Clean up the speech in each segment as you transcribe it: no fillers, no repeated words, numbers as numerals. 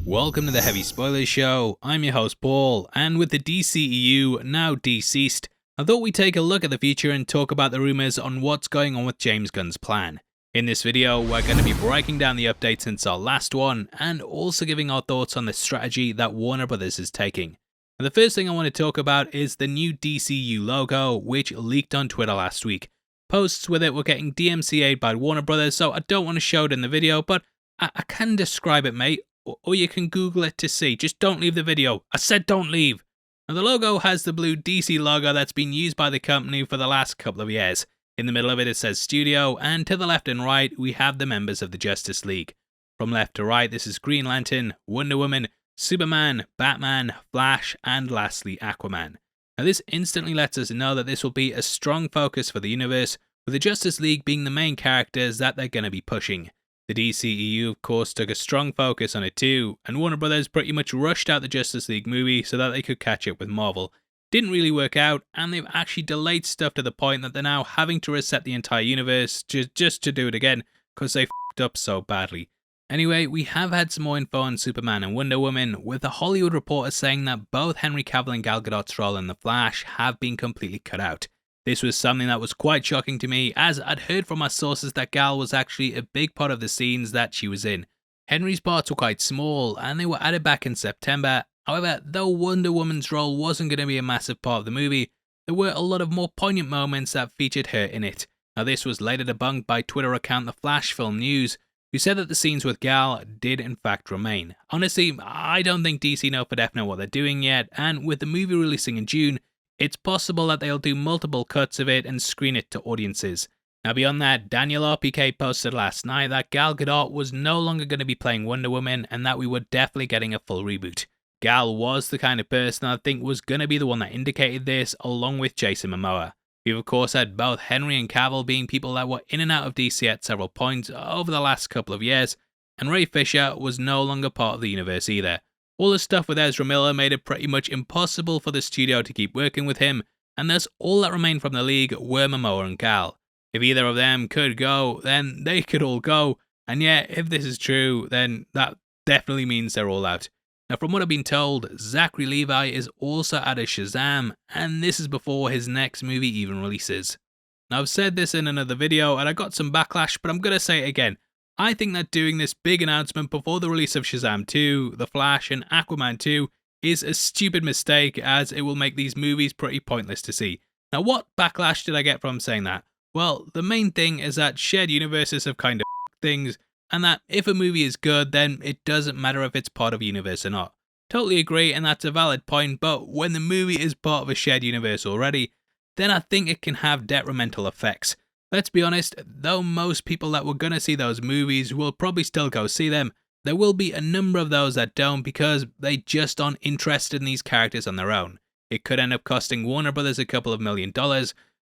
Welcome to the Heavy Spoilers Show. I'm your host Paul, and with the DCEU now deceased, I thought we'd take a look at the future and talk about the rumours on what's going on with James Gunn's plan. In this video, we're going to be breaking down the updates since our last one, and also giving our thoughts on the strategy that Warner Brothers is taking. And the first thing I want to talk about is the new DCU logo, which leaked on Twitter last week. Posts with it were getting DMCA'd by Warner Brothers, so I don't want to show it in the video, but I can describe it, mate. Or you can Google it to see. Just don't leave the video. I said don't leave. Now the logo has the blue DC logo that's been used by the company for the last couple of years. In the middle of it says Studio, and to the left and right we have the members of the Justice League. From left to right this is Green Lantern, Wonder Woman, Superman, Batman, Flash, and lastly Aquaman. Now this instantly lets us know that this will be a strong focus for the universe, with the Justice League being the main characters that they're going to be pushing. The DCEU of course took a strong focus on it too, and Warner Brothers pretty much rushed out the Justice League movie so that they could catch up with Marvel. Didn't really work out, and they've actually delayed stuff to the point that they're now having to reset the entire universe just to do it again, because they f***ed up so badly. Anyway, we have had some more info on Superman and Wonder Woman, with the Hollywood Reporter saying that both Henry Cavill and Gal Gadot's role in The Flash have been completely cut out. This was something that was quite shocking to me, as I'd heard from my sources that Gal was actually a big part of the scenes that she was in. Henry's parts were quite small, and they were added back in September. However, though Wonder Woman's role wasn't going to be a massive part of the movie, there were a lot of more poignant moments that featured her in it. Now this was later debunked by Twitter account The Flash Film News, who said that the scenes with Gal did in fact remain. Honestly, I don't think DC know for definite what they're doing yet, and with the movie releasing in June, it's possible that they'll do multiple cuts of it and screen it to audiences. Now beyond that, Daniel RPK posted last night that Gal Gadot was no longer going to be playing Wonder Woman and that we were definitely getting a full reboot. Gal was the kind of person I think was going to be the one that indicated this, along with Jason Momoa. We've of course had both Henry and Cavill being people that were in and out of DC at several points over the last couple of years, and Ray Fisher was no longer part of the universe either. All the stuff with Ezra Miller made it pretty much impossible for the studio to keep working with him, and thus all that remained from the league were Momoa and Gal. If either of them could go, then they could all go, and yet if this is true, then that definitely means they're all out. Now from what I've been told, Zachary Levi is also out of Shazam, and this is before his next movie even releases. Now I've said this in another video and I got some backlash, but I'm gonna say it again. I think that doing this big announcement before the release of Shazam 2, The Flash, and Aquaman 2 is a stupid mistake, as it will make these movies pretty pointless to see. Now what backlash did I get from saying that? Well, the main thing is that shared universes have kind of things, and that if a movie is good, then it doesn't matter if it's part of a universe or not. Totally agree, and that's a valid point, but when the movie is part of a shared universe already, then I think it can have detrimental effects. Let's be honest, though most people that were going to see those movies will probably still go see them, there will be a number of those that don't because they just aren't interested in these characters on their own. It could end up costing Warner Brothers a couple of $1 million,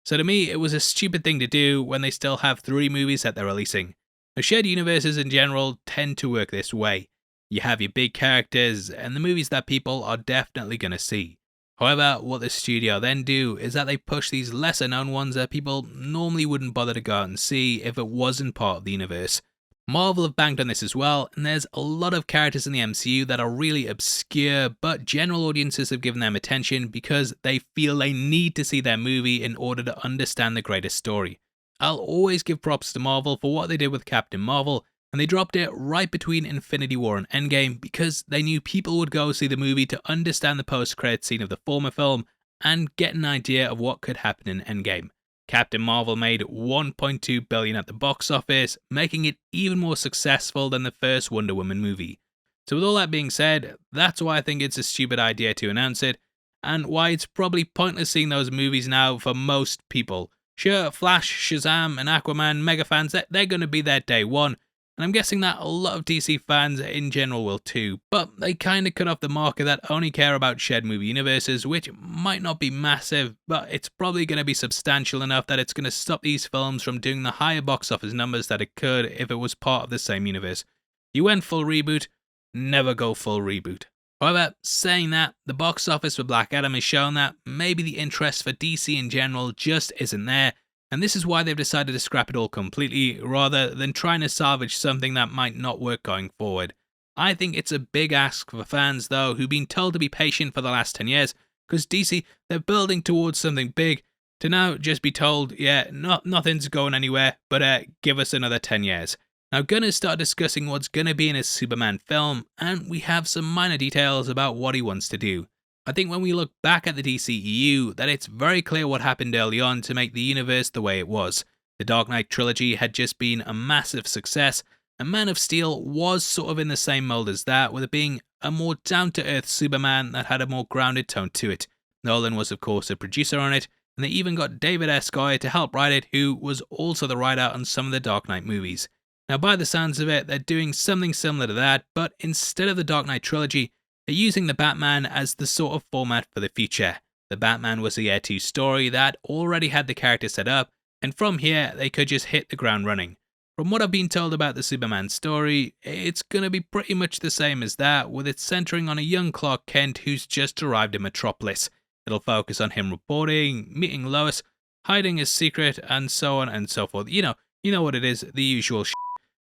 so to me it was a stupid thing to do when they still have 3 movies that they're releasing. Now, shared universes in general tend to work this way. You have your big characters and the movies that people are definitely going to see. However, what the studio then do is that they push these lesser known ones that people normally wouldn't bother to go out and see if it wasn't part of the universe. Marvel have banked on this as well, and there's a lot of characters in the MCU that are really obscure, but general audiences have given them attention because they feel they need to see their movie in order to understand the greater story. I'll always give props to Marvel for what they did with Captain Marvel, and they dropped it right between Infinity War and Endgame because they knew people would go see the movie to understand the post-credit scene of the former film and get an idea of what could happen in Endgame. Captain Marvel made $1.2 billion at the box office, making it even more successful than the first Wonder Woman movie. So with all that being said, that's why I think it's a stupid idea to announce it, and why it's probably pointless seeing those movies now for most people. Sure, Flash, Shazam, and Aquaman mega fans, they're going to be there day one, and I'm guessing that a lot of DC fans in general will too, but they kind of cut off the market that only care about shared movie universes, which might not be massive, but it's probably going to be substantial enough that it's going to stop these films from doing the higher box office numbers that it could if it was part of the same universe. You went full reboot, never go full reboot. However, saying that, the box office for Black Adam has shown that maybe the interest for DC in general just isn't there, and this is why they've decided to scrap it all completely, rather than trying to salvage something that might not work going forward. I think it's a big ask for fans though, who've been told to be patient for the last 10 years, because DC, they're building towards something big, to now just be told, yeah, nothing's going anywhere, but give us another 10 years. Now Gunn has started discussing what's going to be in his Superman film, and we have some minor details about what he wants to do. I think when we look back at the DCEU, that it's very clear what happened early on to make the universe the way it was. The Dark Knight trilogy had just been a massive success, and Man of Steel was sort of in the same mold as that, with it being a more down-to-earth Superman that had a more grounded tone to it. Nolan was of course a producer on it, and they even got David S. Goyer to help write it, who was also the writer on some of the Dark Knight movies. Now by the sounds of it, they're doing something similar to that, but instead of the Dark Knight trilogy, they're using the Batman as the sort of format for the future. The Batman was a Year 2 story that already had the character set up, and from here they could just hit the ground running. From what I've been told about the Superman story, it's going to be pretty much the same as that, with it centering on a young Clark Kent who's just arrived in Metropolis. It'll focus on him reporting, meeting Lois, hiding his secret, and so on and so forth. You know what it is, the usual shit.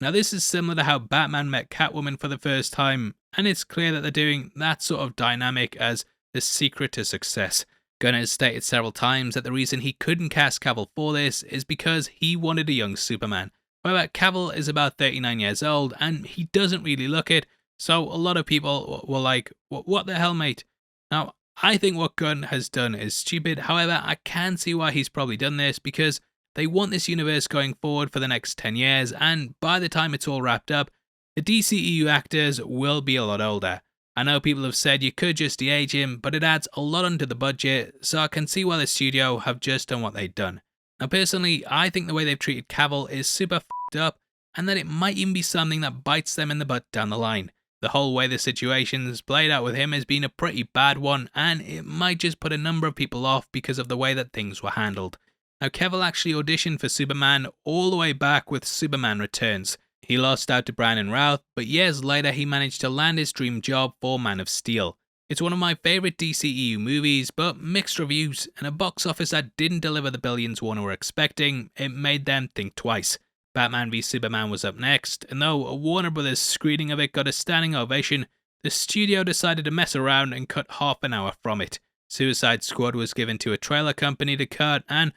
Now this is similar to how Batman met Catwoman for the first time, and it's clear that they're doing that sort of dynamic as the secret to success. Gunn has stated several times that the reason he couldn't cast Cavill for this is because he wanted a young Superman. However, Cavill is about 39 years old, and he doesn't really look it, so a lot of people were like, what the hell, mate? Now, I think what Gunn has done is stupid. However, I can see why he's probably done this, because they want this universe going forward for the next 10 years, and by the time it's all wrapped up, the DCEU actors will be a lot older. I know people have said you could just de-age him, but it adds a lot onto the budget, so I can see why the studio have just done what they've done. Now personally, I think the way they've treated Cavill is super f***ed up, and that it might even be something that bites them in the butt down the line. The whole way the situation's played out with him has been a pretty bad one, and it might just put a number of people off because of the way that things were handled. Now Cavill actually auditioned for Superman all the way back with Superman Returns. He lost out to Brandon Routh, but years later he managed to land his dream job for Man of Steel. It's one of my favourite DCEU movies, but mixed reviews, and a box office that didn't deliver the billions Warner were expecting. It made them think twice. Batman v Superman was up next, and though a Warner Brothers screening of it got a standing ovation, the studio decided to mess around and cut half an hour from it. Suicide Squad was given to a trailer company to cut, and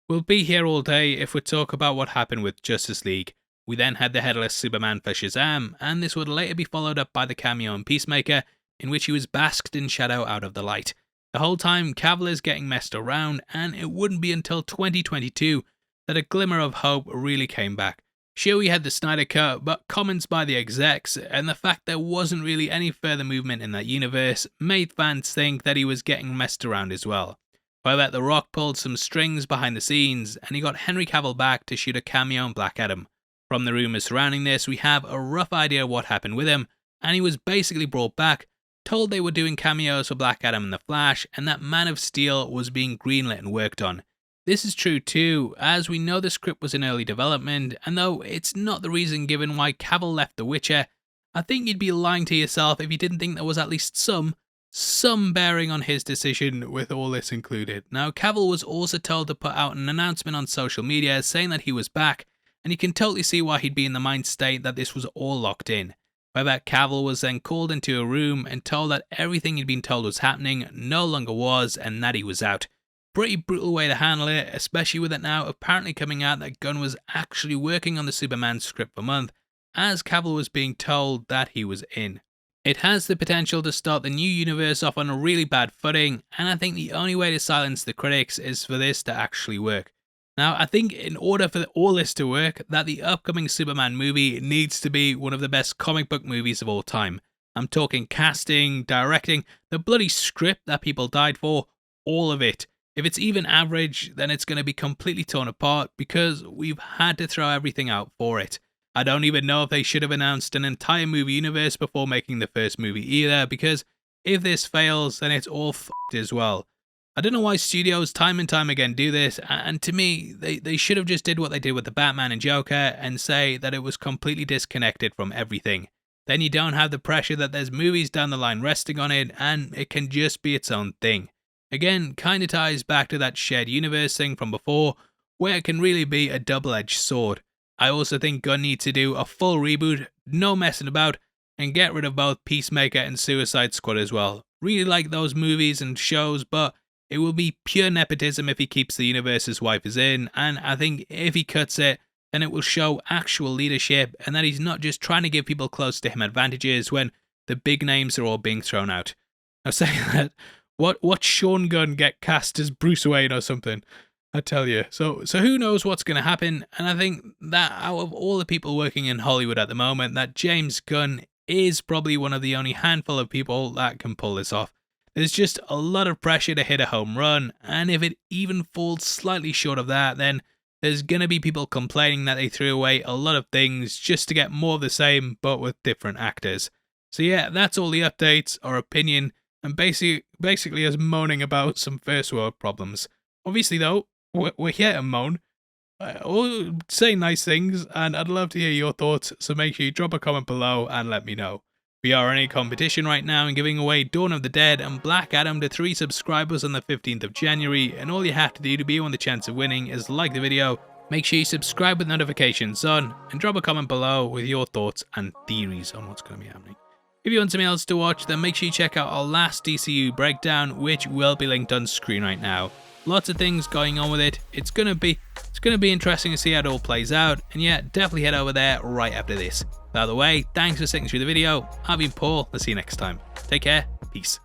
we'll be here all day if we talk about what happened with Justice League. We then had the Headless Superman for Shazam, and this would later be followed up by the cameo in Peacemaker, in which he was basked in shadow out of the light. The whole time, Cavill is getting messed around, and it wouldn't be until 2022 that a glimmer of hope really came back. Sure, we had the Snyder Cut, but comments by the execs, and the fact there wasn't really any further movement in that universe, made fans think that he was getting messed around as well. However, The Rock pulled some strings behind the scenes, and he got Henry Cavill back to shoot a cameo in Black Adam. From the rumours surrounding this, we have a rough idea of what happened with him, and he was basically brought back, told they were doing cameos for Black Adam and The Flash, and that Man of Steel was being greenlit and worked on. This is true too, as we know the script was in early development, and though it's not the reason given why Cavill left The Witcher, I think you'd be lying to yourself if you didn't think there was at least some bearing on his decision with all this included. Now, Cavill was also told to put out an announcement on social media saying that he was back, and you can totally see why he'd be in the mind state that this was all locked in. However, Cavill was then called into a room and told that everything he'd been told was happening no longer was, and that he was out. Pretty brutal way to handle it, especially with it now apparently coming out that Gunn was actually working on the Superman script for a month, as Cavill was being told that he was in. It has the potential to start the new universe off on a really bad footing, and I think the only way to silence the critics is for this to actually work. Now, I think in order for all this to work, that the upcoming Superman movie needs to be one of the best comic book movies of all time. I'm talking casting, directing, the bloody script that people died for, all of it. If it's even average, then it's going to be completely torn apart because we've had to throw everything out for it. I don't even know if they should have announced an entire movie universe before making the first movie either, because if this fails, then it's all f***ed as well. I don't know why studios time and time again do this, and to me, they should have just did what they did with the Batman and Joker and say that it was completely disconnected from everything. Then you don't have the pressure that there's movies down the line resting on it, and it can just be its own thing. Again, kinda ties back to that shared universe thing from before, where it can really be a double-edged sword. I also think Gunn needs to do a full reboot, no messing about, and get rid of both Peacemaker and Suicide Squad as well. Really like those movies and shows, but it will be pure nepotism if he keeps the universe his wife is in, and I think if he cuts it, then it will show actual leadership and that he's not just trying to give people close to him advantages when the big names are all being thrown out. Now saying that, what Sean Gunn get cast as Bruce Wayne or something? I tell you. So who knows what's going to happen, and I think that out of all the people working in Hollywood at the moment, that James Gunn is probably one of the only handful of people that can pull this off. There's just a lot of pressure to hit a home run, and if it even falls slightly short of that, then there's going to be people complaining that they threw away a lot of things just to get more of the same, but with different actors. So yeah, that's all the updates, our opinion, and basically us moaning about some first world problems. Obviously though, we're here to moan, or say nice things, and I'd love to hear your thoughts, so make sure you drop a comment below and let me know. We are in a competition right now and giving away Dawn of the Dead and Black Adam to 3 subscribers on the 15th of January, and all you have to do to be on the chance of winning is like the video, make sure you subscribe with notifications on, and drop a comment below with your thoughts and theories on what's going to be happening. If you want something else to watch, then make sure you check out our last DCU breakdown, which will be linked on screen right now. Lots of things going on with it. It's gonna be interesting to see how it all plays out, and yeah, definitely head over there right after this. By the way, thanks for sticking through the video. I've been Paul. I'll see you next time. Take care. Peace.